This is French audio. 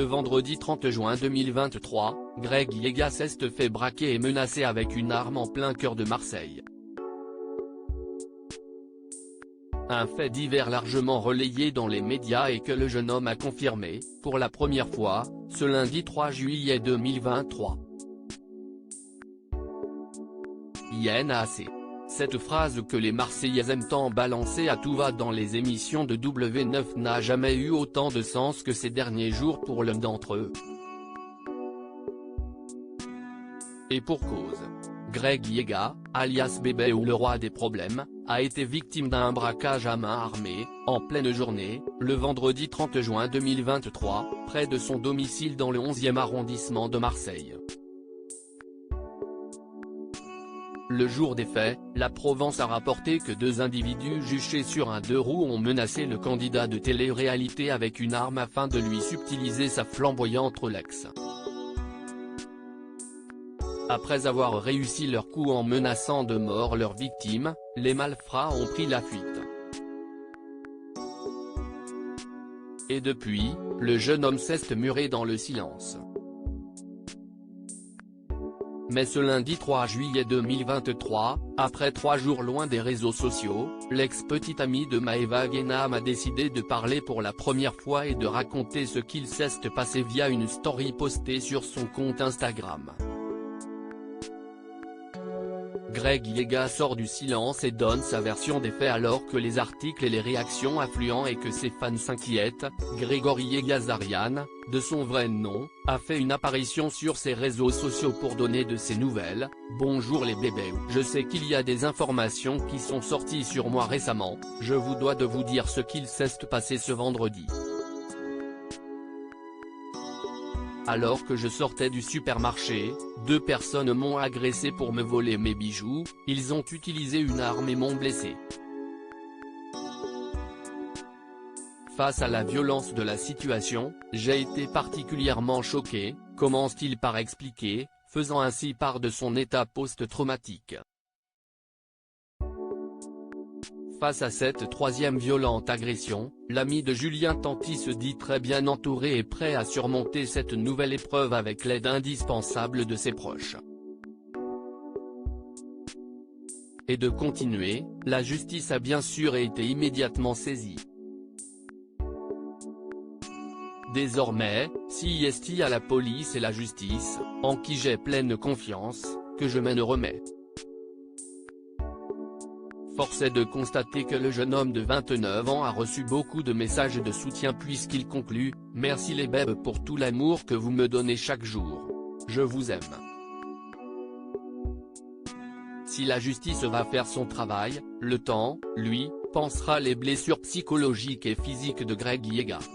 Le vendredi 30 juin 2023, Greg Yegas s'est fait braquer et menacé avec une arme en plein cœur de Marseille. Un fait divers largement relayé dans les médias et que le jeune homme a confirmé, pour la première fois, ce lundi 3 juillet 2023. INAC. Cette phrase que les Marseillais aiment tant balancer à tout va dans les émissions de W9 n'a jamais eu autant de sens que ces derniers jours pour l'un d'entre eux. Et pour cause. Greg Yegas, alias Bébé ou le roi des problèmes, a été victime d'un braquage à main armée, en pleine journée, le vendredi 30 juin 2023, près de son domicile dans le 11e arrondissement de Marseille. Le jour des faits, la Provence a rapporté que deux individus juchés sur un deux roues ont menacé le candidat de télé-réalité avec une arme afin de lui subtiliser sa flamboyante Rolex. Après avoir réussi leur coup en menaçant de mort leur victime, les malfrats ont pris la fuite. Et depuis, le jeune homme s'est muré dans le silence. Mais ce lundi 3 juillet 2023, après 3 jours loin des réseaux sociaux, l'ex-petite amie de Maeva Guénam a décidé de parler pour la première fois et de raconter ce qu'il s'est passé via une story postée sur son compte Instagram. Greg Yegas sort du silence et donne sa version des faits alors que les articles et les réactions affluent et que ses fans s'inquiètent. Grégory Yegas-Ariane, de son vrai nom, a fait une apparition sur ses réseaux sociaux pour donner de ses nouvelles. Bonjour les bébés, je sais qu'il y a des informations qui sont sorties sur moi récemment, je vous dois de vous dire ce qu'il s'est passé ce vendredi. Alors que je sortais du supermarché, deux personnes m'ont agressé pour me voler mes bijoux, ils ont utilisé une arme et m'ont blessé. Face à la violence de la situation, j'ai été particulièrement choqué, commence-t-il par expliquer, faisant ainsi part de son état post-traumatique. Face à cette troisième violente agression, l'ami de Julien Tanti se dit très bien entouré et prêt à surmonter cette nouvelle épreuve avec l'aide indispensable de ses proches. Et de continuer, la justice a bien sûr été immédiatement saisie. Désormais, c'est à la police et la justice, en qui j'ai pleine confiance, que je m'en remets. Force est de constater que le jeune homme de 29 ans a reçu beaucoup de messages de soutien puisqu'il conclut « Merci les bébés pour tout l'amour que vous me donnez chaque jour. Je vous aime ». Si la justice va faire son travail, le temps, lui, pansera les blessures psychologiques et physiques de Greg Yegas.